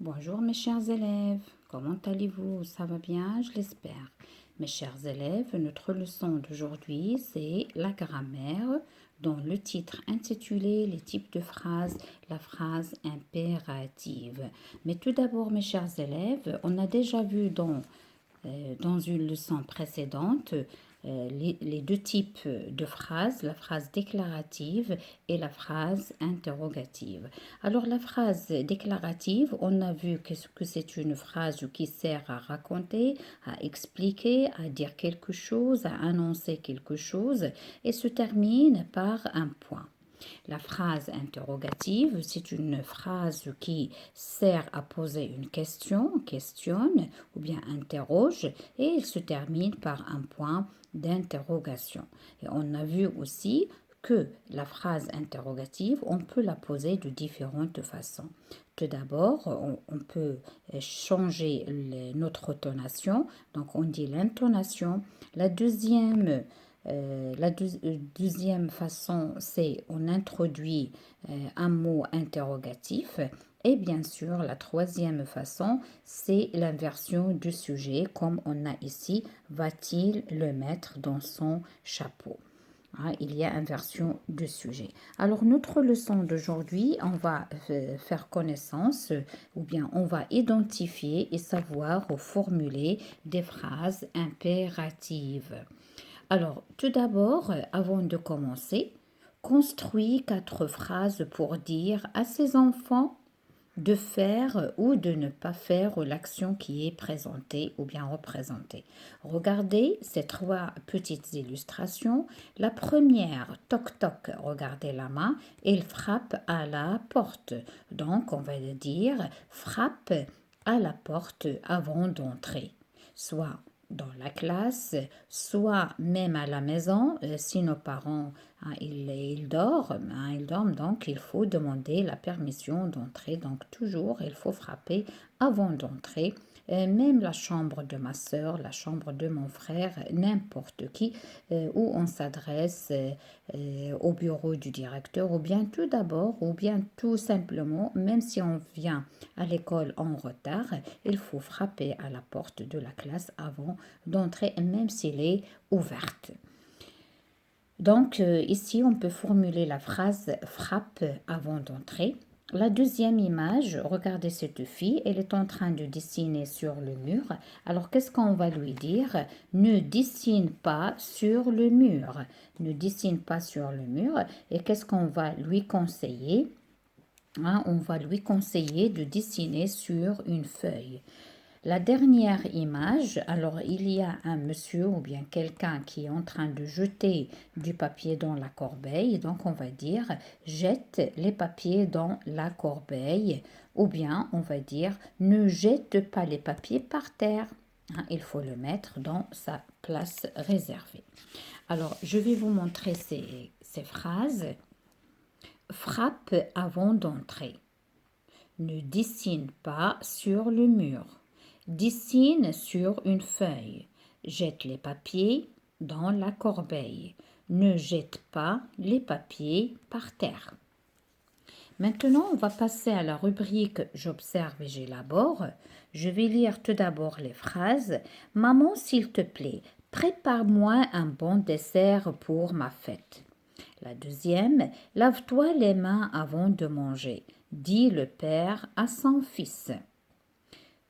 Bonjour mes chers élèves, comment allez-vous? Ça va bien, je l'espère. Mes chers élèves, notre leçon d'aujourd'hui, c'est la grammaire, dont le titre intitulé Les types de phrases, la phrase impérative. Mais tout d'abord, mes chers élèves, on a déjà vu dans une leçon précédente les deux types de phrases, la phrase déclarative et la phrase interrogative. Alors la phrase déclarative, on a vu que c'est une phrase qui sert à raconter, à expliquer, à dire quelque chose, à annoncer quelque chose et se termine par un point. La phrase interrogative, c'est une phrase qui sert à poser une question, questionne ou bien interroge et il se termine par un point d'interrogation. Et on a vu aussi que la phrase interrogative, on peut la poser de différentes façons. Tout d'abord, on peut changer notre tonation, donc on dit l'intonation. La deuxième façon, c'est on introduit un mot interrogatif. Et bien sûr, la troisième façon, c'est l'inversion du sujet, comme on a ici, va-t-il le mettre dans son chapeau? Il y a inversion du sujet. Alors, notre leçon d'aujourd'hui, on va faire connaissance ou bien on va identifier et savoir formuler des phrases impératives. Alors, tout d'abord, avant de commencer, construis 4 phrases pour dire à ses enfants de faire ou de ne pas faire l'action qui est présentée ou bien représentée. Regardez ces 3 petites illustrations. La première, toc toc, regardez la main, il frappe à la porte. Donc, on va dire frappe à la porte avant d'entrer. Soit dans la classe, soit même à la maison, si nos parents ils dorment, donc il faut demander la permission d'entrer. Donc toujours, il faut frapper avant d'entrer. Même la chambre de ma soeur, la chambre de mon frère, n'importe qui, où on s'adresse au bureau du directeur, ou bien tout d'abord, ou bien tout simplement, même si on vient à l'école en retard, il faut frapper à la porte de la classe avant d'entrer, même s'il est ouverte. Donc ici, on peut formuler la phrase frappe avant d'entrer. La deuxième image, regardez cette fille, elle est en train de dessiner sur le mur. Alors qu'est-ce qu'on va lui dire? Ne dessine pas sur le mur. Ne dessine pas sur le mur. Et qu'est-ce qu'on va lui conseiller? On va lui conseiller de dessiner sur une feuille. La dernière image, alors il y a un monsieur ou bien quelqu'un qui est en train de jeter du papier dans la corbeille, donc on va dire jette les papiers dans la corbeille, ou bien on va dire ne jette pas les papiers par terre. Il faut le mettre dans sa place réservée. Alors je vais vous montrer ces phrases. Frappe avant d'entrer. Ne dessine pas sur le mur. Dessine sur une feuille. Jette les papiers dans la corbeille. Ne jette pas les papiers par terre. Maintenant, on va passer à la rubrique J'observe et j'élabore. Je vais lire tout d'abord les phrases. Maman, s'il te plaît, prépare-moi un bon dessert pour ma fête. La deuxième, lave-toi les mains avant de manger, dit le père à son fils.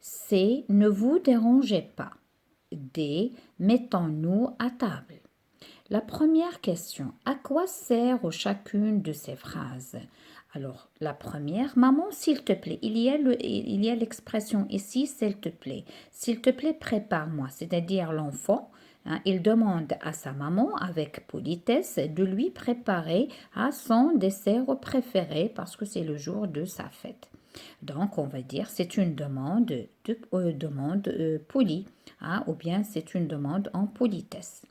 C, ne vous dérangez pas. D, mettons-nous à table. La première question, à quoi sert chacune de ces phrases? Alors, la première, maman, s'il te plaît, il y a l'expression ici, s'il te plaît. S'il te plaît, prépare-moi, c'est-à-dire l'enfant. Il demande à sa maman, avec politesse, de lui préparer son dessert préféré parce que c'est le jour de sa fête. Donc, on va dire c'est une demande, polie, ou bien c'est une demande en politesse.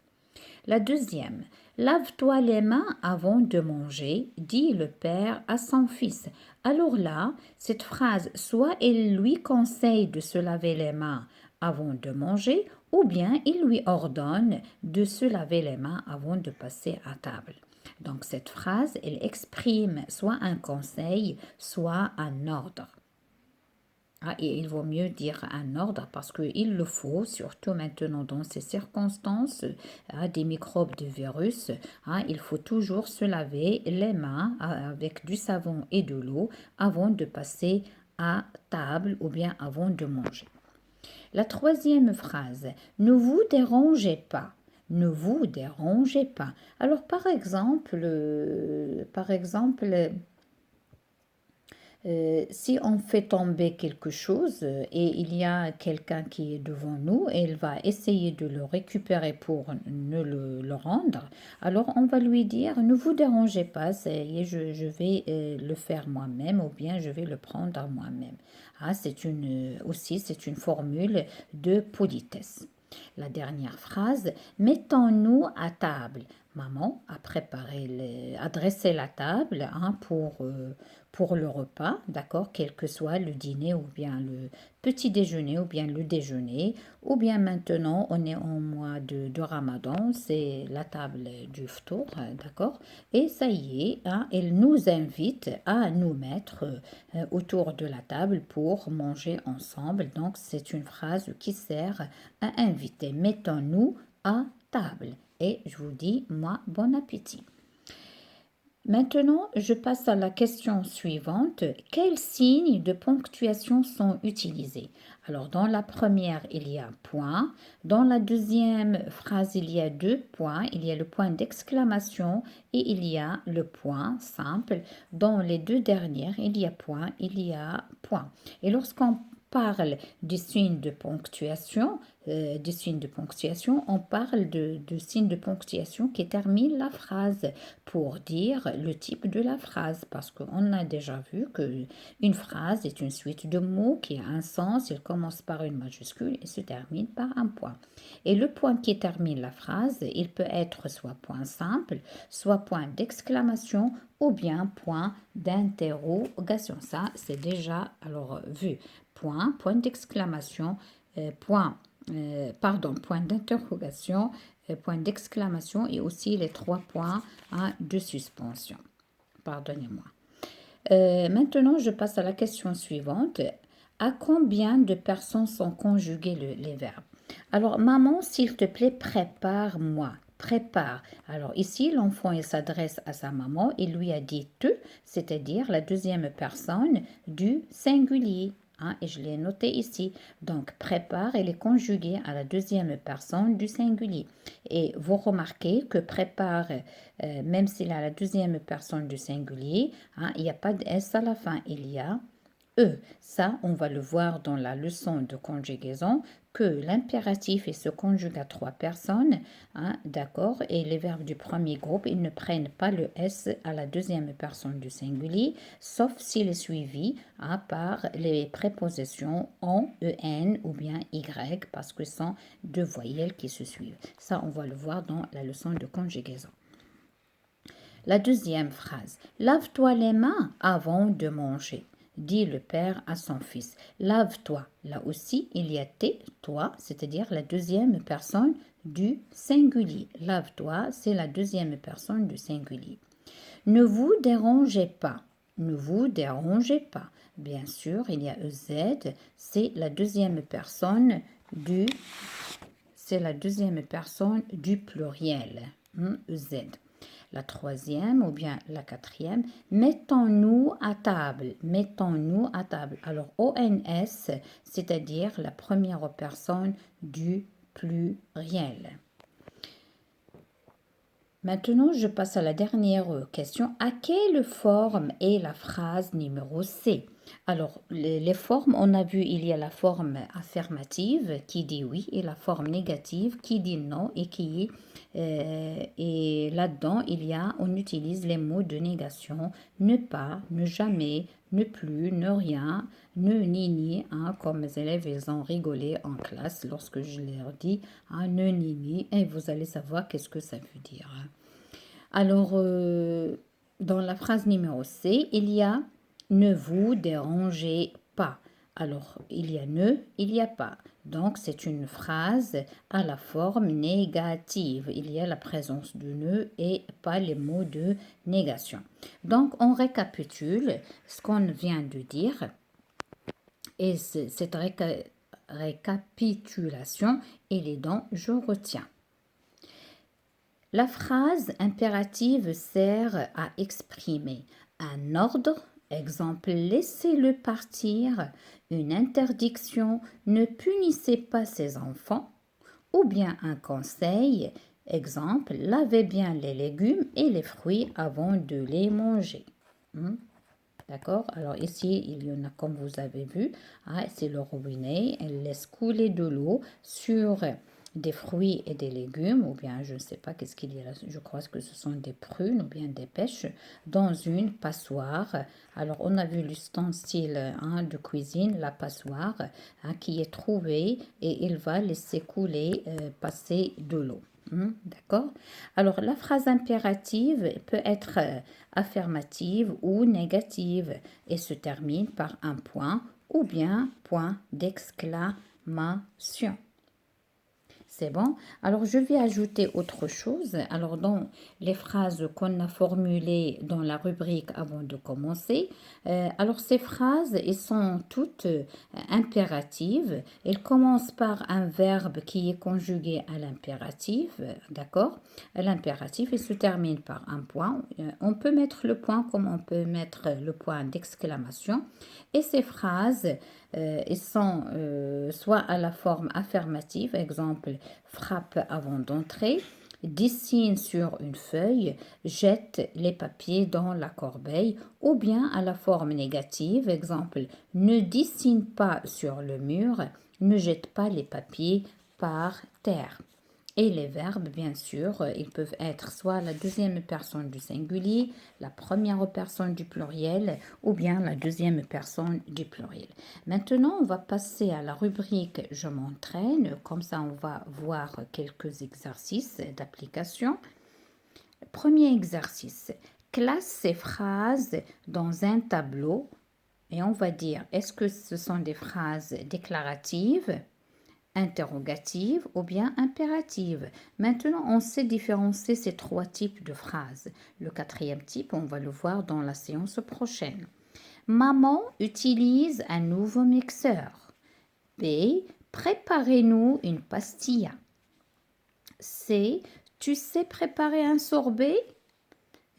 La deuxième, lave-toi les mains avant de manger, dit le père à son fils. Alors là, cette phrase, soit il lui conseille de se laver les mains avant de manger, ou bien il lui ordonne de se laver les mains avant de passer à table. Donc cette phrase, elle exprime soit un conseil, soit un ordre. Et il vaut mieux dire un ordre parce qu'il le faut, surtout maintenant dans ces circonstances, des microbes, de virus. Il faut toujours se laver les mains avec du savon et de l'eau avant de passer à table ou bien avant de manger. La troisième phrase, ne vous dérangez pas. Ne vous dérangez pas. Alors, si on fait tomber quelque chose et il y a quelqu'un qui est devant nous et il va essayer de le récupérer pour ne le rendre, alors on va lui dire ne vous dérangez pas, je vais le faire moi-même ou bien je vais le prendre moi-même. C'est une formule de politesse. La dernière phrase, mettons-nous à table. Maman a a dressé la table pour le repas, d'accord, quel que soit le dîner ou bien le petit déjeuner ou bien le déjeuner, ou bien maintenant on est en mois de Ramadan, c'est la table du ftour, d'accord, et ça y est, elle nous invite à nous mettre autour de la table pour manger ensemble, donc c'est une phrase qui sert à inviter. Mettons-nous à table. Et je vous dis, moi, bon appétit. Maintenant, je passe à la question suivante. Quels signes de ponctuation sont utilisés? Alors, dans la première, il y a point. Dans la deuxième phrase, il y a deux points. Il y a le point d'exclamation et il y a le point simple. Dans les deux dernières, il y a point, il y a point. Et lorsqu'on parle des signes de ponctuation, on parle de signes de ponctuation qui terminent la phrase pour dire le type de la phrase, parce qu'on a déjà vu que une phrase est une suite de mots qui a un sens, il commence par une majuscule et se termine par un point. Et le point qui termine la phrase, il peut être soit point simple, soit point d'exclamation ou bien point d'interrogation. Ça, c'est déjà alors vu. Point d'exclamation, point d'interrogation, point d'exclamation et aussi les trois points de suspension. Pardonnez-moi. Maintenant, je passe à la question suivante. À combien de personnes sont conjugués les verbes? Alors, maman, s'il te plaît, prépare-moi. Prépare. Alors ici, l'enfant il s'adresse à sa maman, il lui a dit te, c'est-à-dire la deuxième personne du singulier. Et je l'ai noté ici. Donc, prépare, elle est conjuguée à la deuxième personne du singulier. Et vous remarquez que prépare, même s'il a la deuxième personne du singulier, il n'y a pas de S à la fin, il y a E. Ça, on va le voir dans la leçon de conjugaison, que l'impératif il se conjugue à trois personnes, d'accord, et les verbes du premier groupe, ils ne prennent pas le S à la deuxième personne du singulier, sauf s'il est suivi par les prépositions en, en ou bien y, parce que ce sont deux voyelles qui se suivent. Ça, on va le voir dans la leçon de conjugaison. La deuxième phrase, lave-toi les mains avant de manger, dit le père à son fils. Lave-toi. Là aussi, il y a t, toi, c'est-à-dire la deuxième personne du singulier. Lave-toi, c'est la deuxième personne du singulier. Ne vous dérangez pas. Ne vous dérangez pas. Bien sûr, il y a EZ, c'est la deuxième personne du pluriel. EZ. La troisième ou bien la quatrième, mettons-nous à table. Mettons-nous à table. Alors, ONS, c'est-à-dire la première personne du pluriel. Maintenant, je passe à la dernière question. À quelle forme est la phrase numéro C? Alors, les formes, on a vu, il y a la forme affirmative qui dit oui et la forme négative qui dit non et là-dedans, on utilise les mots de négation, ne pas, ne jamais, ne plus, ne rien, ne ni, comme mes élèves, ils ont rigolé en classe lorsque je leur dis ne ni, et vous allez savoir qu'est-ce que ça veut dire. Alors, dans la phrase numéro C, il y a ne vous dérangez pas. Alors, il y a ne, il y a pas. Donc, c'est une phrase à la forme négative. Il y a la présence de ne et pas les mots de négation. Donc, on récapitule ce qu'on vient de dire. Et cette récapitulation et les dons, je retiens. La phrase impérative sert à exprimer un ordre, exemple laissez-le partir, une interdiction, ne punissez pas ses enfants, ou bien un conseil, exemple lavez bien les légumes et les fruits avant de les manger. D'accord? Alors ici, il y en a comme vous avez vu, c'est le robinet, elle laisse couler de l'eau sur des fruits et des légumes, ou bien je ne sais pas qu'est-ce qu'il y a là, je crois que ce sont des prunes ou bien des pêches, dans une passoire. Alors on a vu l'ustensile de cuisine, la passoire, qui est trouvée et il va laisser couler, passer de l'eau. D'accord? Alors, la phrase impérative peut être affirmative ou négative et se termine par un point ou bien point d'exclamation. C'est bon. Alors, je vais ajouter autre chose. Alors, dans les phrases qu'on a formulées dans la rubrique avant de commencer, alors ces phrases, elles sont toutes impératives. Elles commencent par un verbe qui est conjugué à l'impératif, d'accord? L'impératif, il se termine par un point. On peut mettre le point comme on peut mettre le point d'exclamation. Et ces phrases, elles sont soit à la forme affirmative, exemple frappe avant d'entrer, dessine sur une feuille, jette les papiers dans la corbeille, ou bien à la forme négative, exemple ne dessine pas sur le mur, ne jette pas les papiers par terre. Et les verbes, bien sûr, ils peuvent être soit la deuxième personne du singulier, la première personne du pluriel ou bien la deuxième personne du pluriel. Maintenant, on va passer à la rubrique « Je m'entraîne ». Comme ça, on va voir quelques exercices d'application. Premier exercice. Classe ces phrases dans un tableau et on va dire est-ce que ce sont des phrases déclaratives, interrogative ou bien impérative. Maintenant, on sait différencier ces trois types de phrases. Le quatrième type, on va le voir dans la séance prochaine. Maman utilise un nouveau mixeur. B. Préparez-nous une pastilla. C. Tu sais préparer un sorbet?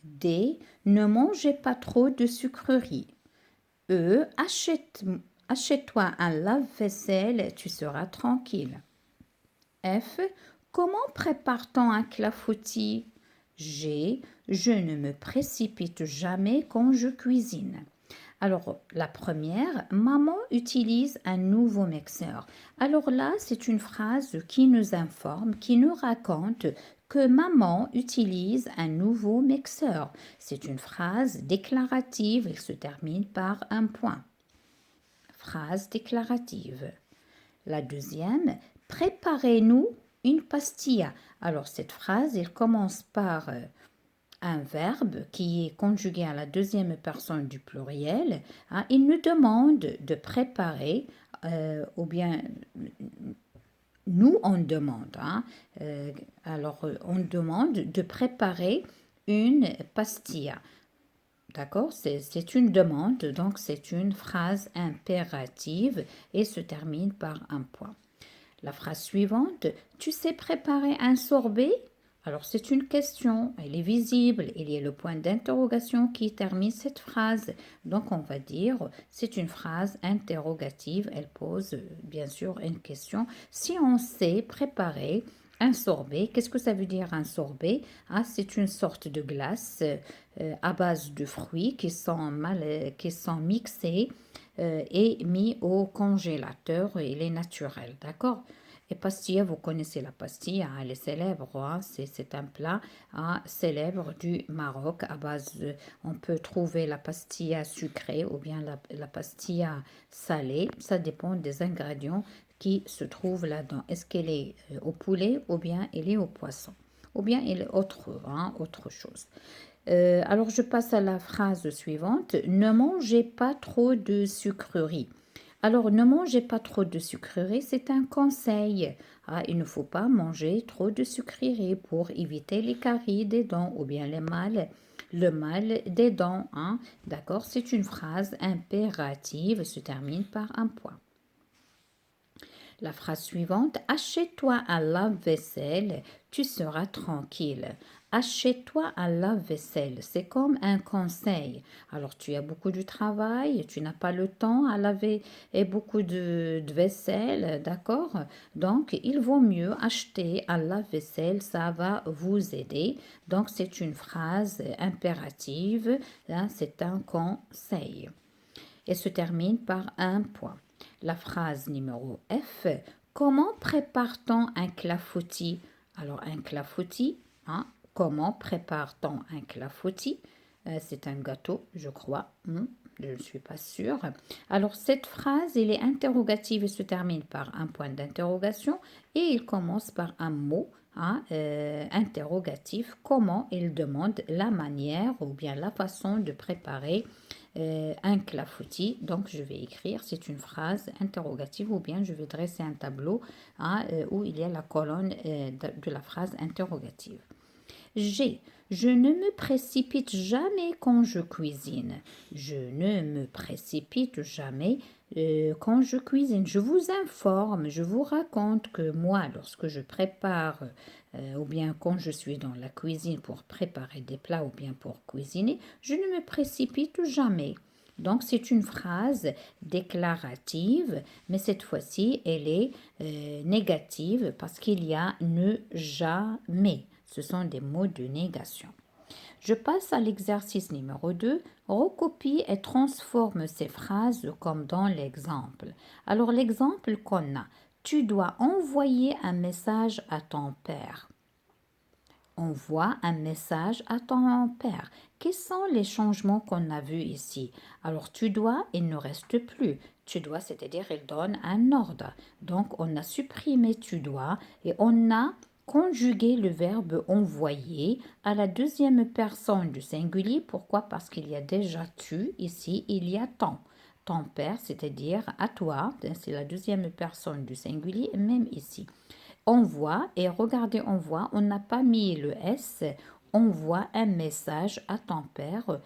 D. Ne mangez pas trop de sucreries. E. Achète-toi un lave-vaisselle, tu seras tranquille. F. Comment prépare-t-on un clafoutis? G. Je ne me précipite jamais quand je cuisine. Alors, la première, maman utilise un nouveau mixeur. Alors là, c'est une phrase qui nous informe, qui nous raconte que maman utilise un nouveau mixeur. C'est une phrase déclarative, elle se termine par un point. Phrase déclarative. La deuxième, préparez-nous une pastilla. Alors cette phrase, elle commence par un verbe qui est conjugué à la deuxième personne du pluriel. Il nous demande de préparer, ou bien nous on demande. Alors on demande de préparer une pastilla. D'accord? C'est une demande, donc c'est une phrase impérative et se termine par un point. La phrase suivante, tu sais préparer un sorbet? Alors c'est une question, elle est visible, il y a le point d'interrogation qui termine cette phrase. Donc on va dire, c'est une phrase interrogative, elle pose bien sûr une question. Si on sait préparer un sorbet, qu'est-ce que ça veut dire un sorbet? C'est une sorte de glace à base de fruits qui sont mixés et mis au congélateur. Il est naturel, d'accord? Et pastilla, vous connaissez la pastille, elle est célèbre, c'est un plat célèbre du Maroc à base de, on peut trouver la pastilla sucrée ou bien la pastilla salée, ça dépend des ingrédients qui se trouvent là-dedans. Est-ce qu'elle est au poulet ou bien elle est au poisson ou bien elle est autre chose. Alors je passe à la phrase suivante. Ne mangez pas trop de sucreries. Alors ne mangez pas trop de sucreries, c'est un conseil. Il ne faut pas manger trop de sucreries pour éviter les caries des dents ou bien les mal le mal des dents. Hein? D'accord? C'est une phrase impérative, se termine par un point. La phrase suivante, achète-toi un lave-vaisselle, tu seras tranquille. Achète-toi un lave-vaisselle, c'est comme un conseil. Alors tu as beaucoup de travail, tu n'as pas le temps à laver et beaucoup de vaisselle, d'accord? Donc il vaut mieux acheter un lave-vaisselle, ça va vous aider. Donc c'est une phrase impérative, hein, c'est un conseil et se termine par un point. La phrase numéro F, comment prépare-t-on un clafoutis? Alors un clafoutis, hein, comment prépare-t-on un clafoutis? C'est un gâteau, je crois. Je ne suis pas sûre. Alors cette phrase, elle est interrogative et se termine par un point d'interrogation et il commence par un mot hein, interrogatif. Comment il demande la manière ou bien la façon de préparer un clafoutis. Donc, je vais écrire, c'est une phrase interrogative ou bien je vais dresser un tableau hein, où il y a la colonne de la phrase interrogative. G. Je ne me précipite jamais quand je cuisine. Je ne me précipite jamais quand je cuisine. Je vous informe, je vous raconte que moi, lorsque je prépare ou bien quand je suis dans la cuisine pour préparer des plats ou bien pour cuisiner, je ne me précipite jamais. Donc c'est une phrase déclarative, mais cette fois-ci, elle est négative parce qu'il y a ne jamais. Ce sont des mots de négation. Je passe à l'exercice numéro 2. Recopie et transforme ces phrases comme dans l'exemple. Alors l'exemple qu'on a, tu dois envoyer un message à ton père. Envoie un message à ton père. Quels sont les changements qu'on a vus ici? Alors tu dois, il ne reste plus. Tu dois, c'est-à-dire il donne un ordre. Donc on a supprimé tu dois et on a conjugué le verbe envoyer à la deuxième personne du singulier. Pourquoi? Parce qu'il y a déjà tu, ici il y a ton. Ton père, c'est-à-dire à toi, c'est la deuxième personne du singulier, même ici. Envoie, et regardez envoie, on n'a pas mis le S, envoie un message à ton père.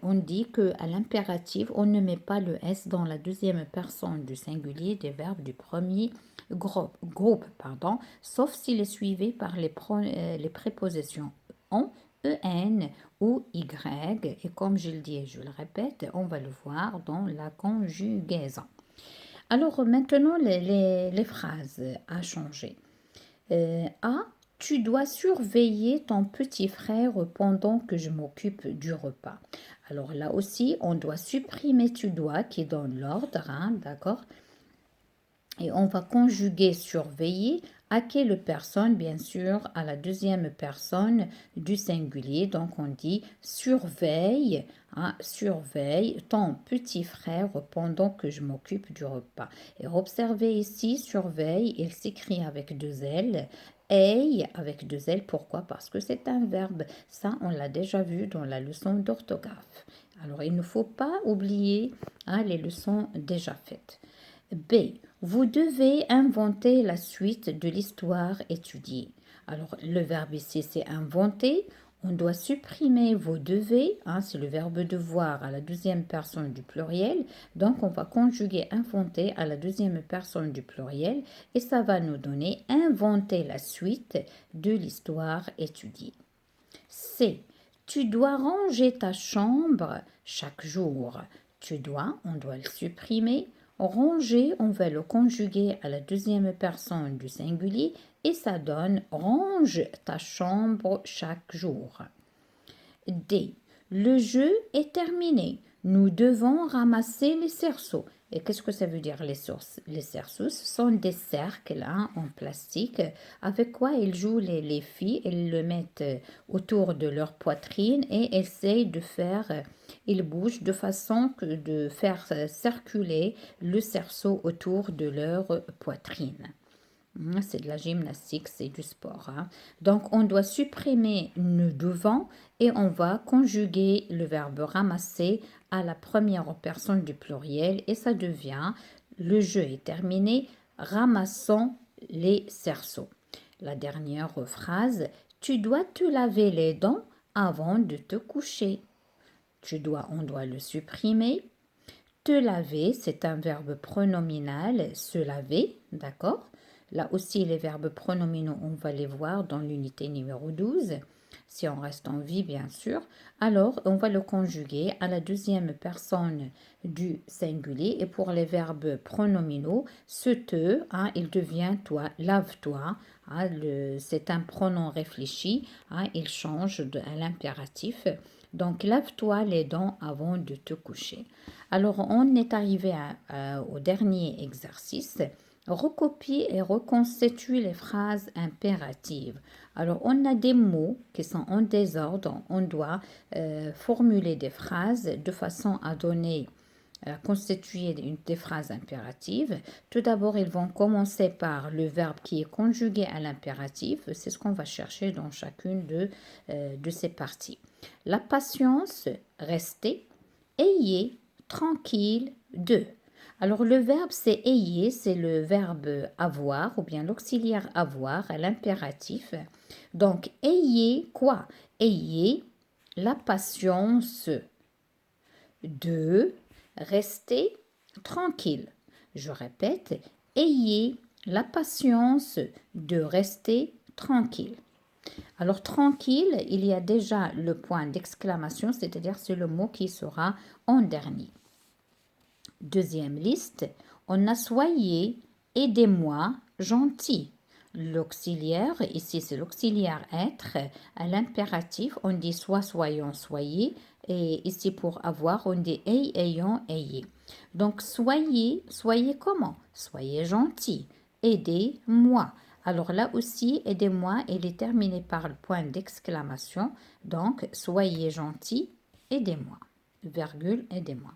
On dit qu'à l'impératif, on ne met pas le S dans la deuxième personne du singulier des verbes du premier groupe sauf s'il est suivi par les prépositions on, en ou y. Et comme je le dis et je le répète, on va le voir dans la conjugaison. Alors maintenant, les phrases à changer. A. Tu dois surveiller ton petit frère pendant que je m'occupe du repas. Alors là aussi, on doit supprimer tu dois qui est dans l'ordre, hein, d'accord? Et on va conjuguer surveiller à quelle personne, bien sûr, à la deuxième personne du singulier. Donc on dit surveille, hein, surveille ton petit frère pendant que je m'occupe du repas. Et observez ici, surveille, il s'écrit avec deux L. Aille avec deux L, pourquoi? Parce que c'est un verbe. Ça, on l'a déjà vu dans la leçon d'orthographe. Alors, il ne faut pas oublier hein, les leçons déjà faites. B. Vous devez inventer la suite de l'histoire étudiée. Alors, le verbe ici, c'est inventer. On doit supprimer vous devez, hein, c'est le verbe devoir à la deuxième personne du pluriel. Donc, on va conjuguer inventer à la deuxième personne du pluriel et ça va nous donner inventer la suite de l'histoire étudiée. C. Tu dois ranger ta chambre chaque jour. Tu dois, on doit le supprimer. Ranger, on va le conjuguer à la deuxième personne du singulier et ça donne range ta chambre chaque jour. D. Le jeu est terminé. Nous devons ramasser les cerceaux. Et qu'est-ce que ça veut dire les sources? Les cerceaux, ce sont des cercles hein, en plastique avec quoi ils jouent les filles. Elles le mettent autour de leur poitrine et essayent de faire, ils bougent de façon que de faire circuler le cerceau autour de leur poitrine. C'est de la gymnastique, c'est du sport. Hein. Donc, on doit supprimer nous devons et on va conjuguer le verbe ramasser à la première personne du pluriel et ça devient le jeu est terminé, ramassons les cerceaux. La dernière phrase, tu dois te laver les dents avant de te coucher. On doit le supprimer. Te laver, c'est un verbe pronominal, se laver, d'accord? Là aussi, les verbes pronominaux, on va les voir dans l'unité numéro 12, si on reste en vie, bien sûr. Alors, on va le conjuguer à la deuxième personne du singulier. Et pour les verbes pronominaux, se te, hein, il devient toi, lave-toi. Hein, c'est un pronom réfléchi, hein, il change à l'impératif. Donc, lave-toi les dents avant de te coucher. Alors, on est arrivé au dernier exercice. Recopie et reconstitue les phrases impératives. Alors, on a des mots qui sont en désordre. On doit formuler des phrases de façon à donner, à constituer des phrases impératives. Tout d'abord, ils vont commencer par le verbe qui est conjugué à l'impératif. C'est ce qu'on va chercher dans chacune de ces parties. La patience, rester, ayez, tranquille, de. Alors le verbe c'est ayez, c'est le verbe avoir ou bien l'auxiliaire avoir à l'impératif. Donc ayez quoi? Ayez la patience de rester tranquille. Je répète, ayez la patience de rester tranquille. Alors tranquille, il y a déjà le point d'exclamation, c'est-à-dire c'est le mot qui sera en dernier. Deuxième liste, on a soyez, aidez-moi, gentil. L'auxiliaire, ici c'est l'auxiliaire être. À l'impératif, on dit soit, soyons, soyez. Et ici pour avoir, on dit ayons, ayez. Donc soyez, soyez comment? Soyez gentil. Aidez-moi. Alors là aussi, aidez-moi, elle est terminée par le point d'exclamation. Donc, soyez gentil, aidez-moi. Virgule, aidez-moi.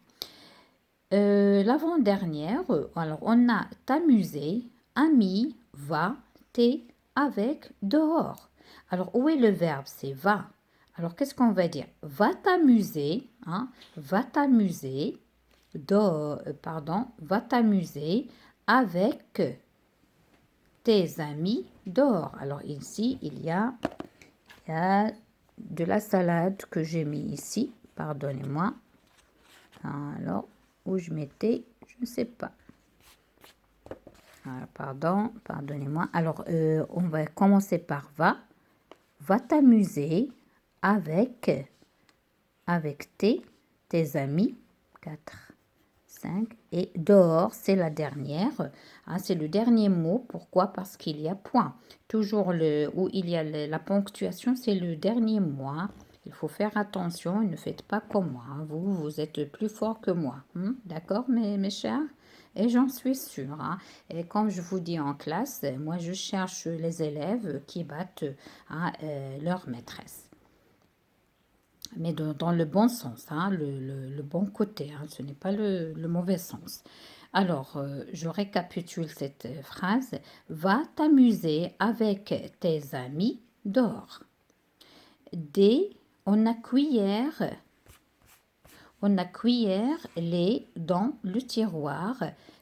L'avant-dernière, alors on a t'amuser, ami, va, t'es, avec, dehors. Alors où est le verbe? C'est va. Alors qu'est-ce qu'on va dire? Va t'amuser, hein, va t'amuser, va t'amuser avec tes amis dehors. Alors ici, il y a de la salade que j'ai mis ici, pardonnez-moi. Alors, où je mettais, je ne sais pas. Alors, pardonnez-moi. Alors, on va commencer par va. Va t'amuser avec tes amis. 4, 5. Et dehors, c'est la dernière. Hein, c'est le dernier mot. Pourquoi? Parce qu'il y a point. Toujours où il y a la ponctuation, c'est le dernier mot. Hein. Il faut faire attention et ne faites pas comme moi. Hein. Vous êtes plus fort que moi. D'accord, mes chers? Et j'en suis sûre. Hein. Et comme je vous dis en classe, moi, je cherche les élèves qui battent leur maîtresse. Mais dans le bon sens, hein, le bon côté. Hein, ce n'est pas le mauvais sens. Alors, je récapitule cette phrase. Va t'amuser avec tes amis dehors. D, on a cuillère les dans le tiroir.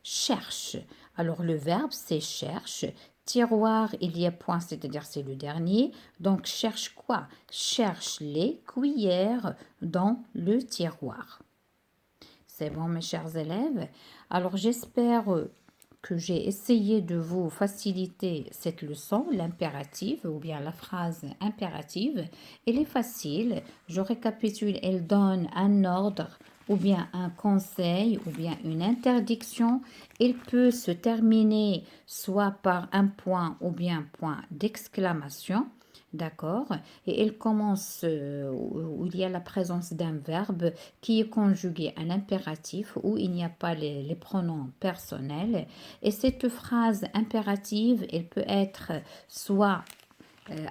Cherche. Alors le verbe c'est cherche. Tiroir, il y a point, c'est-à-dire c'est le dernier. Donc cherche quoi? Cherche les cuillères dans le tiroir. C'est bon mes chers élèves. Alors j'espère que j'ai essayé de vous faciliter cette leçon, l'impérative ou bien la phrase impérative. Elle est facile, je récapitule, elle donne un ordre ou bien un conseil ou bien une interdiction. Elle peut se terminer soit par un point ou bien un point d'exclamation. D'accord? Et elle commence où il y a la présence d'un verbe qui est conjugué à l'impératif où il n'y a pas les pronoms personnels. Et cette phrase impérative, elle peut être soit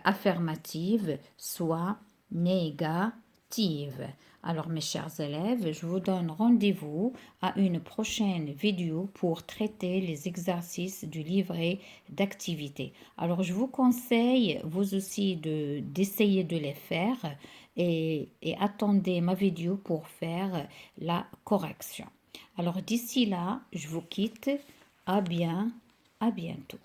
affirmative, soit négative. Alors mes chers élèves, je vous donne rendez-vous à une prochaine vidéo pour traiter les exercices du livret d'activité. Alors je vous conseille vous aussi d'essayer de les faire et attendez ma vidéo pour faire la correction. Alors d'ici là, je vous quitte. À bientôt.